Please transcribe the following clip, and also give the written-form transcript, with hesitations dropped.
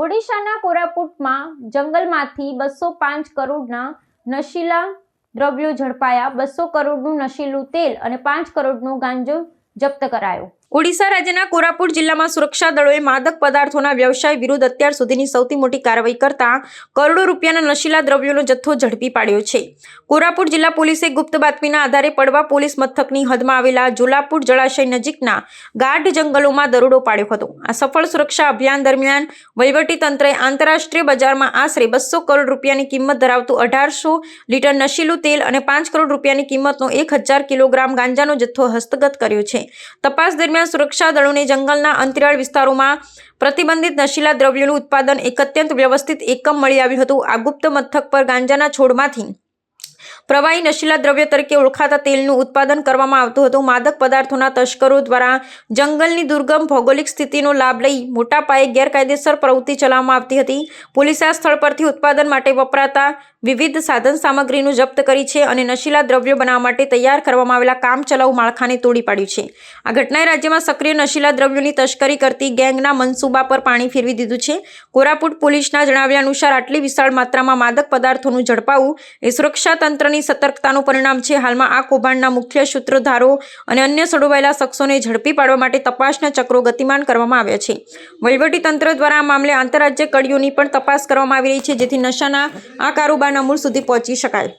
ઓડિશાના કોરાપુટમાં જંગલમાંથી 205 કરોડના નશીલા દ્રવ્યો ઝડપાયા। 200 કરોડનું નશીલું તેલ અને 5 કરોડનો ગાંજો જપ્ત કરાયો। ઓડિશા રાજ્યના કોરાપુટ જિલ્લામાં સુરક્ષા દળોએ માદક પદાર્થોના વ્યવસાય વિરુદ્ધ અત્યાર સુધીની સૌથી મોટી કાર્યવાહી કરતા કરોડો રૂપિયાના નશીલા દ્રવ્યોનો જથ્થો ઝડપી પાડ્યો છે। કોરાપુટ જિલ્લા પોલીસે ગુપ્ત બાતમીના આધારે પડવા પોલીસ મથકની હદમાં આવેલા જોલાપુર જળાશય નજીકના ગાઢ જંગલોમાં દરોડો પાડ્યો હતો। આ સફળ સુરક્ષા અભિયાન દરમિયાન વહીવટીતંત્રએ આંતરરાષ્ટ્રીય બજારમાં આશરે 200 કરોડ રૂપિયાની કિંમત ધરાવતું 1800 લીટર નશીલું તેલ અને 5 કરોડ રૂપિયાની કિંમતનો 1000 કિલોગ્રામ ગાંજાનો જથ્થો હસ્તગત કર્યો છે। તપાસ દરમિયાન સુરક્ષા દળોને જંગલના અંતરિયાળ વિસ્તારોમાં પ્રતિબંધિત નશીલા દ્રવ્યોનું ઉત્પાદન એક અત્યંત વ્યવસ્થિત એકમ મળી આવ્યું હતું। આ ગુપ્ત મથક પર ગાંજાના છોડમાંથી પ્રવાહી નશીલા દ્રવ્ય તરીકે ઓળખાતા તેલનું ઉત્પાદન કરવામાં આવતું હતું। માદક પદાર્થોના તસ્કરો દ્વારા જંગલની દુર્ગમ ભૌગોલિક સ્થિતિનો લાભ લઈ મોટા પાયે ગેરકાયદેસર પ્રવૃત્તિ ચલાવવામાં આવતી હતી। પોલીસે આ સ્થળ પરથી ઉત્પાદન માટે વપરાતા વિવિધ સાધન સામગ્રીનું જપ્ત કરી છે અને નશીલા દ્રવ્યો બનાવવા માટે તૈયાર કરવામાં આવેલા કામચલાઉ માળખાને તોડી પાડ્યું છે। આ ઘટનાએ રાજ્યમાં સક્રિય નશીલા દ્રવ્યોની તસ્કરી કરતી ગેંગના મનસૂબા પર પાણી ફેરવી દીધું છે। કોરાપુટ પોલીસના જણાવ્યા અનુસાર આટલી વિશાળ માત્રામાં માદક પદાર્થોનું ઝડપાવું એ સુરક્ષા તંત્રની સતર્કતાનું પરિણામ છે। હાલમાં આ કૌભાંડના મુખ્ય સૂત્રધારો અને અન્ય સંડોવાયેલા શખ્સોને ઝડપી પાડવા માટે તપાસના ચક્રો ગતિમાન કરવામાં આવ્યા છે। વહીવટીતંત્ર દ્વારા આ મામલે આંતરરાજ્ય કડીઓની પણ તપાસ કરવામાં આવી રહી છે, જેથી નશાના આ કારોબારના મૂળ સુધી પહોંચી શકાય।